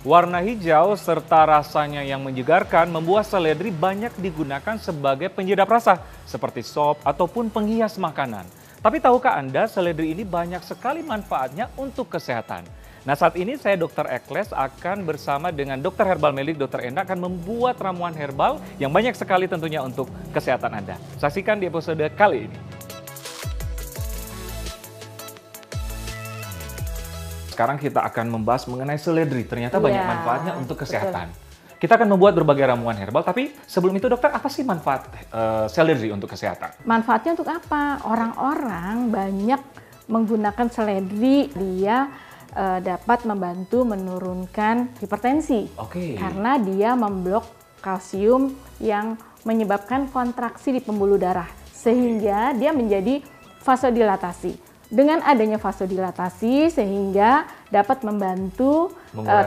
Warna hijau serta rasanya yang menyegarkan membuat seledri banyak digunakan sebagai penyedap rasa, seperti sop ataupun penghias makanan. Tapi tahukah Anda, seledri ini banyak sekali manfaatnya untuk kesehatan. Nah, saat ini saya Dr. Ekles akan bersama dengan Dr. Herbal Melik, Dr. Enda akan membuat ramuan herbal yang banyak sekali tentunya untuk kesehatan Anda. Saksikan di episode kali ini. Sekarang kita akan membahas mengenai seledri. Ternyata banyak manfaatnya untuk kesehatan. Betul. Kita akan membuat berbagai ramuan herbal, tapi sebelum itu dokter, apa sih manfaat seledri untuk kesehatan? Manfaatnya untuk apa? Orang-orang banyak menggunakan seledri, dia dapat membantu menurunkan hipertensi. Karena dia memblok kalsium yang menyebabkan kontraksi di pembuluh darah. Sehingga dia menjadi vasodilatasi. Dengan adanya vasodilatasi sehingga dapat membantu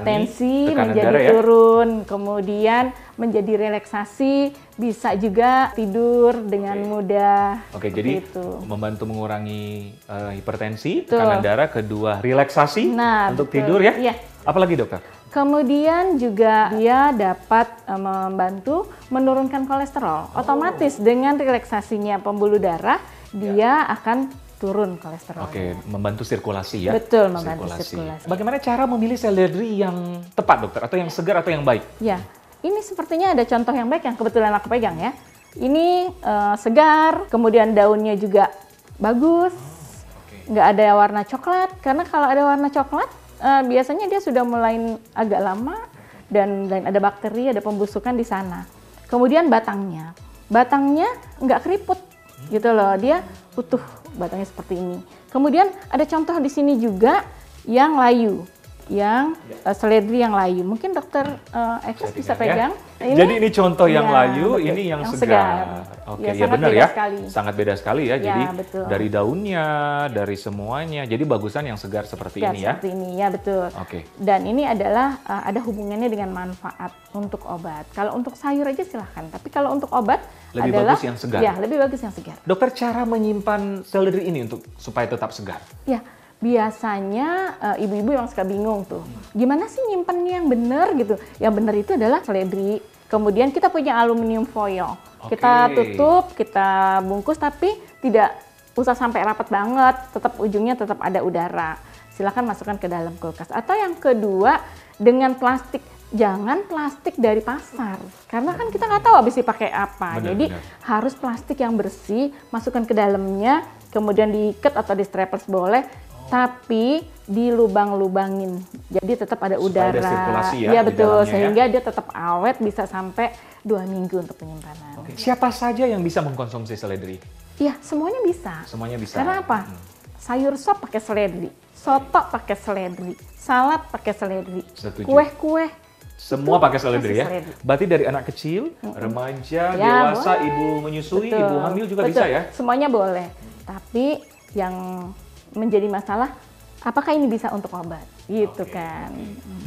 tensi menjadi turun, kemudian menjadi relaksasi, bisa juga tidur dengan mudah. Jadi membantu mengurangi hipertensi, tekanan darah, kedua relaksasi untuk tidur ya. Apalagi dokter? Kemudian juga dia dapat membantu menurunkan kolesterol. Otomatis dengan relaksasinya pembuluh darah, dia akan turun kolesterol. Membantu sirkulasi ya? Betul, membantu sirkulasi. Bagaimana cara memilih seledri yang tepat dokter? Atau yang segar atau yang baik? Ya, ini sepertinya ada contoh yang baik yang kebetulan aku pegang ya. Ini segar, kemudian daunnya juga bagus, nggak ada warna coklat. Karena kalau ada warna coklat, biasanya dia sudah mulai agak lama dan ada bakteri, ada pembusukan di sana. Kemudian batangnya nggak keriput gitu loh, dia utuh batangnya seperti ini. Kemudian ada contoh di sini juga yang layu, yang seledri yang layu. Mungkin dokter Ekles bisa pegang. Ya. Jadi ini contoh yang layu, ini yang segar. Ya benar ya, sangat beda sekali ya. Jadi dari daunnya, dari semuanya. Jadi bagusan yang segar seperti ini ya. Seperti ini ya, betul. Dan ini adalah ada hubungannya dengan manfaat untuk obat. Kalau untuk sayur aja silahkan, tapi kalau untuk obat lebih bagus yang segar. Ya, lebih bagus yang segar. Dokter, cara menyimpan seledri ini untuk supaya tetap segar? Ya, biasanya ibu-ibu yang suka bingung tuh, gimana sih nyimpennya yang benar gitu? Yang benar itu adalah seledri. Kemudian kita punya aluminium foil. Kita tutup, kita bungkus, tapi tidak usah sampai rapat banget. Tetap ujungnya tetap ada udara. Silakan masukkan ke dalam kulkas. Atau yang kedua, dengan plastik. Jangan plastik dari pasar, karena kan kita nggak tahu habis dipakai apa. Jadi harus plastik yang bersih, masukkan ke dalamnya, kemudian diikat atau di strapless boleh, tapi dilubang-lubangin. Jadi tetap ada udara. Ada sirkulasi ya. Iya betul, sehingga dia tetap awet, bisa sampai 2 minggu untuk penyimpanan. Siapa saja yang bisa mengkonsumsi seledri? Iya, semuanya bisa. Semuanya bisa. Karena apa? Sayur sop pakai seledri, soto pakai seledri, salad pakai seledri, kue-kue. Semua pakai seledri ya? Berarti dari anak kecil, remaja, dewasa, boleh. Ibu menyusui, ibu hamil juga bisa ya? Semuanya boleh. Tapi yang menjadi masalah, apakah ini bisa untuk obat? Gitu kan.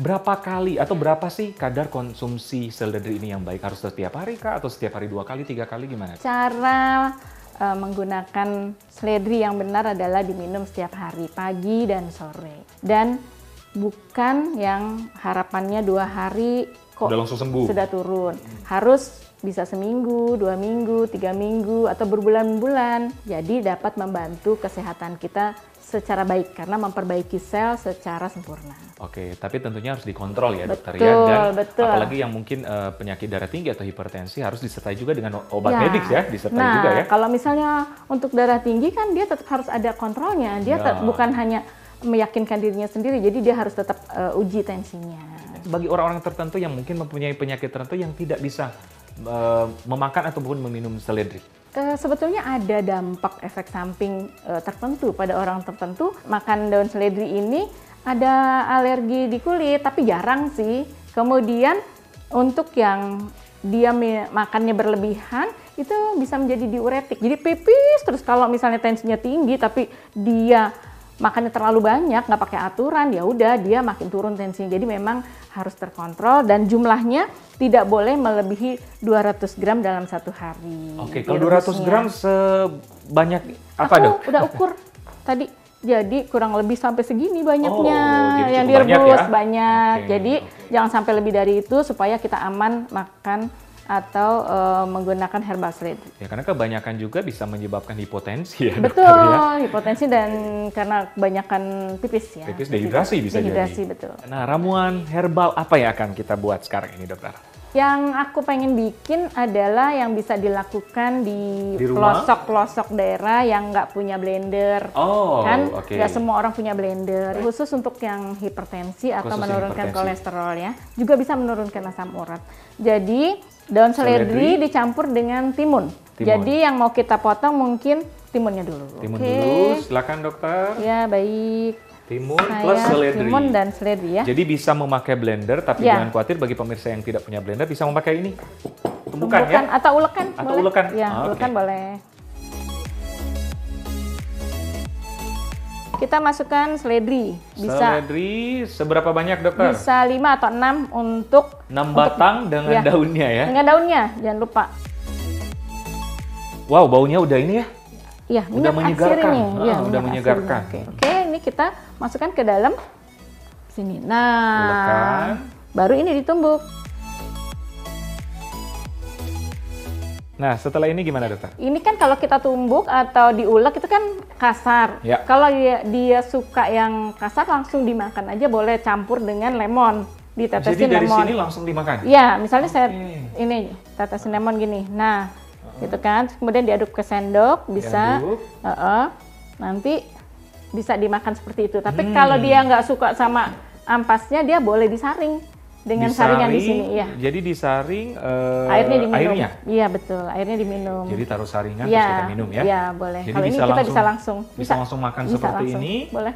Berapa kali atau berapa sih kadar konsumsi seledri ini yang baik? Harus setiap hari kah? Atau setiap hari 2 kali, 3 kali gimana? Cara menggunakan seledri yang benar adalah diminum setiap hari, pagi dan sore. Dan bukan yang harapannya 2 hari kok udah langsung sembuh, sudah turun. Harus bisa seminggu, 2 minggu, 3 minggu, atau berbulan-bulan. Jadi dapat membantu kesehatan kita secara baik karena memperbaiki sel secara sempurna. Tapi tentunya harus dikontrol ya dokter ya. Dan apalagi yang mungkin penyakit darah tinggi atau hipertensi harus disertai juga dengan obat medis ya, disertai juga ya. Kalau misalnya untuk darah tinggi kan dia tetap harus ada kontrolnya. Dia bukan hanya meyakinkan dirinya sendiri, jadi dia harus tetap uji tensinya. Bagi orang-orang tertentu yang mungkin mempunyai penyakit tertentu yang tidak bisa memakan ataupun meminum seledri, sebetulnya ada dampak efek samping tertentu pada orang tertentu. Makan daun seledri ini ada alergi di kulit, tapi jarang sih. Kemudian untuk yang dia makannya berlebihan, itu bisa menjadi diuretik. Jadi pipis terus kalau misalnya tensinya tinggi, tapi dia makannya terlalu banyak, nggak pakai aturan, ya udah dia makin turun tensinya. Jadi memang harus terkontrol dan jumlahnya tidak boleh melebihi 200 gram dalam satu hari. Oke, kalau 200 gram sebanyak apa, Aku Dok? udah ukur tadi. Jadi kurang lebih sampai segini banyaknya jadi yang cukup direbus banyak ya? Oke, Jadi oke. jangan sampai lebih dari itu supaya kita aman makan atau menggunakan herbal seledri. Ya karena kebanyakan juga bisa menyebabkan hipotensi ya, Betul, dokter ya. hipotensi dan karena kebanyakan pipis ya. Pipis, dehidrasi bisa dehidrasi, jadi. betul. Nah, ramuan herbal apa yang akan kita buat sekarang ini, dokter? Yang aku pengen bikin adalah yang bisa dilakukan di rumah? pelosok-pelosok daerah yang nggak punya blender. Oh, Kan oke. nggak semua orang punya blender. Khusus untuk yang hipertensi atau Khusus yang menurunkan hipertensi. kolesterol ya. Juga bisa menurunkan asam urat. Jadi daun seledri dicampur dengan timun. Jadi yang mau kita potong mungkin timunnya dulu. Timun Oke. dulu, silakan dokter. Ya baik. Timun plus seledri. Timun dan seledri ya. Jadi bisa memakai blender, tapi Ya. jangan khawatir bagi pemirsa yang tidak punya blender bisa memakai ini. Tumbukan ya? Atau ulekan Atau boleh. ulekan. Ya, Oke. ulekan boleh. Kita masukkan seledri. Bisa Seledri seberapa banyak, dokter? bisa 5 atau 6 untuk 6 batang dengan ya. daunnya ya. Dengan daunnya, jangan lupa. Wow, baunya udah ini ya. Iya, Udah minyak menyegarkan. atsiri nih. Iya, Udah minyak menyegarkan. atsiri. Oke, ini kita masukkan ke dalam sini. Nah, Ulekan. baru ini ditumbuk. Nah, setelah ini gimana, dokter? Ini kan kalau kita tumbuk atau diulek itu kan kasar. Ya. Kalau dia suka yang kasar langsung dimakan aja, boleh campur dengan lemon. Jadi Ditetesin dari lemon. sini langsung dimakan? Iya, misalnya saya Oke. ini tetesin lemon gini. Nah, gitu kan. Kemudian diaduk ke sendok, bisa. Diaduk. Nanti bisa dimakan seperti itu. Tapi kalau dia nggak suka sama ampasnya, dia boleh disaring dengan saringan di sini. Iya. Jadi disaring Airnya diminum. airnya? Iya betul, airnya diminum. Jadi taruh saringan Iya, terus kita minum ya? Iya boleh. Jadi Kalau ini kita bisa langsung. Bisa langsung makan Bisa seperti langsung. ini. Boleh.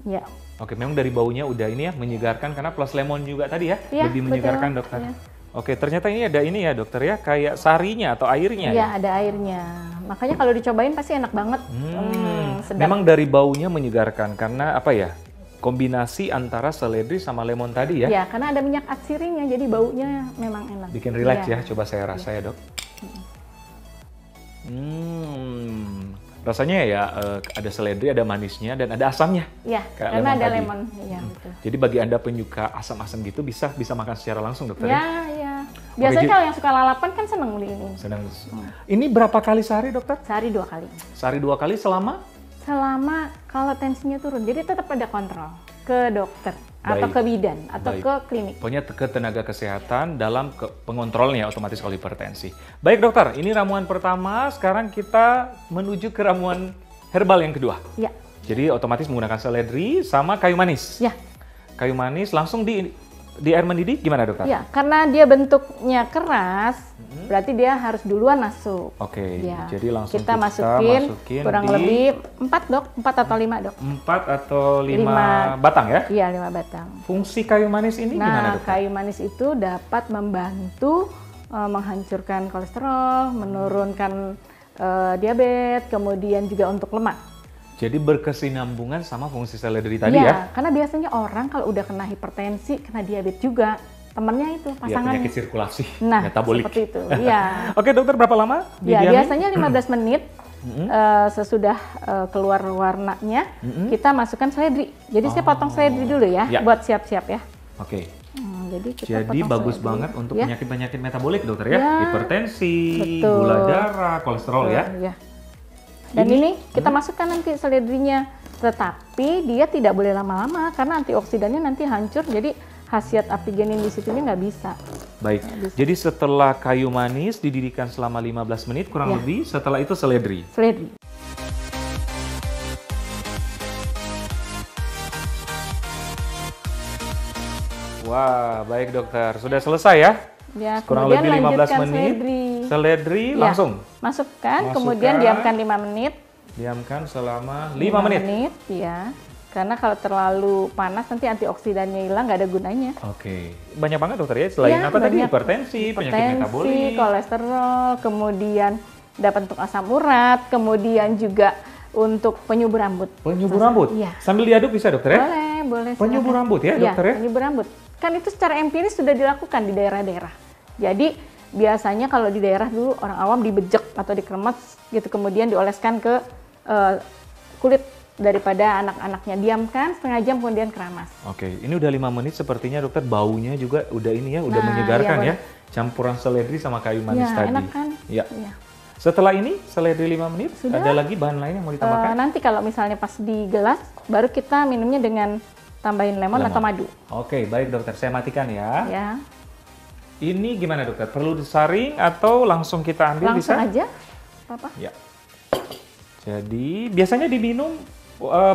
Ya. Oke, memang dari baunya udah ini ya, menyegarkan karena plus lemon juga tadi ya, Iya, lebih betul. menyegarkan, dokter. Iya. Oke, ternyata ini ada ini ya, dokter ya, kayak sarinya atau airnya Iya, ya? ada airnya. Makanya kalau dicobain pasti enak banget. Sedap. Memang dari baunya menyegarkan karena apa ya? Kombinasi antara seledri sama lemon tadi ya. Ya, karena ada minyak atsirinya, jadi baunya memang enak. Bikin relax Iya. ya, coba saya rasa ya, Dok. Rasanya ya ada seledri, ada manisnya, dan ada asamnya. Iya, Kayak karena lemon ada tadi. lemon. Iya, betul. Jadi bagi Anda penyuka asam-asam gitu bisa makan secara langsung, dokter ya? Ya, ya. Biasanya jadi- kalau yang suka lalapan kan seneng beli ini. Senang. Ini berapa kali sehari, dokter? Sehari 2 kali. Sehari 2 kali selama? Selama kalau tensinya turun, jadi tetap ada kontrol ke dokter atau Baik. ke bidan atau Baik. ke klinik. Pokoknya ke tenaga kesehatan dalam pengontrolnya otomatis kalau hipertensi. Baik, dokter, ini ramuan pertama. Sekarang kita menuju ke ramuan herbal yang kedua. Ya, Jadi otomatis menggunakan seledri sama kayu manis. ya, Kayu manis langsung di air mendidih gimana, dokter? ya. Karena dia bentuknya keras, berarti dia harus duluan masuk. Oke, Ya. jadi langsung kita masukin kurang di lebih 4 dok, 4 atau 5 dok. 4 atau 5 Lima. batang ya? Iya 5 batang. Fungsi kayu manis ini gimana, Nah, dokter? kayu manis itu dapat membantu menghancurkan kolesterol, menurunkan diabetes, kemudian juga untuk lemak. Jadi berkesinambungan sama fungsi seledri tadi Iya, ya? karena biasanya orang kalau udah kena hipertensi, kena diabetes juga, temannya itu Ya, pasangannya. penyakit sirkulasi, Nah, metabolik. seperti itu. Iya. Oke, dokter, berapa lama Ya, didiamin? biasanya 15 menit sesudah keluar warnanya, kita masukkan seledri. Jadi saya potong seledri dulu ya, Ya. buat siap-siap ya. Oke. Jadi kita Jadi potong bagus seledri. banget untuk Ya. penyakit-penyakit metabolik, dokter ya? Ya. Hipertensi, Betul. gula darah, kolesterol ya? Ya. Dan ini kita masukkan nanti seledrinya, tetapi dia tidak boleh lama-lama karena antioksidannya nanti hancur. Jadi khasiat apigenin di situnya nggak bisa. Baik, jadi setelah kayu manis dididihkan selama 15 menit kurang Ya. lebih, setelah itu seledri. Seledri. Wah, baik dokter. Sudah selesai ya? Ya, Kurang kemudian lebih 15 lanjutkan menit. seledri. Seledri Ya, langsung Masukkan, kemudian Masukkan. diamkan 5 menit. diamkan selama 5 menit. Ya. Karena kalau terlalu panas nanti antioksidannya hilang, nggak ada gunanya. Oke. Banyak banget dokter ya, selain Ya, apa tadi? banyak. Hipertensi, penyakit metabolik. Kolesterol, kemudian dapat untuk asam urat, kemudian juga untuk penyubur rambut. Penyubur rambut? Iya. Sambil diaduk bisa dokter ya? Boleh. Penyubur silakan. rambut ya dokter ya? Penyubur rambut. Kan itu secara empiris sudah dilakukan di daerah-daerah. Jadi biasanya kalau di daerah dulu orang awam dibejek atau dikremes gitu, kemudian dioleskan ke kulit daripada anak-anaknya, diamkan setengah jam kemudian keramas. Oke, ini udah 5 menit sepertinya dokter, baunya juga udah ini ya, udah Nah, menyegarkan iya, ya. Campuran seledri sama kayu manis Ya, tadi. enak kan? Iya. Iya. Setelah ini seledri 5 menit, Sudah. ada lagi bahan lain yang mau ditambahkan? Nanti kalau misalnya pas di gelas, baru kita minumnya dengan tambahin lemon atau madu. Oke, baik dokter, saya matikan ya. Ya, Ini gimana dokter? Perlu disaring atau langsung kita ambil langsung bisa? aja, Papa. Ya. Jadi biasanya diminum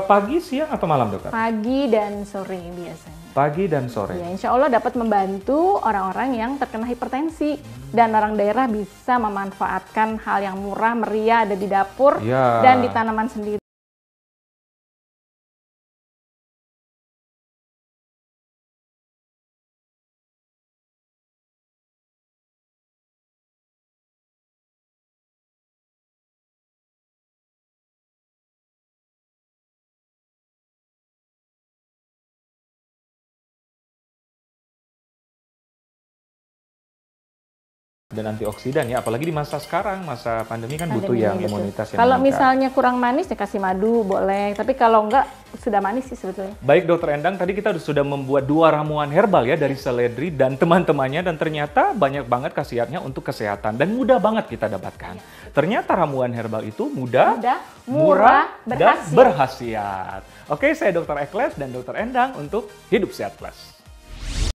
pagi, siang atau malam dokter? Pagi dan sore biasanya. Pagi dan sore. Ya, insya Allah dapat membantu orang-orang yang terkena hipertensi dan orang daerah bisa memanfaatkan hal yang murah meriah ada di dapur Ya. dan di tanaman sendiri. Dan antioksidan ya, apalagi di masa sekarang, masa pandemi kan butuh Pandemi, yang betul. imunitas yang Kalau meningkat. misalnya kurang manis ya kasih madu boleh, tapi kalau enggak sudah manis sih sebetulnya. Baik dokter Endang, tadi kita sudah membuat 2 ramuan herbal ya dari seledri dan teman-temannya, dan ternyata banyak banget khasiatnya untuk kesehatan dan mudah banget kita dapatkan. Ternyata ramuan herbal itu mudah, Murah, dan berkhasiat. berkhasiat. Oke, saya Dr. Ekles dan Dr. Endang untuk Hidup Sehat Plus.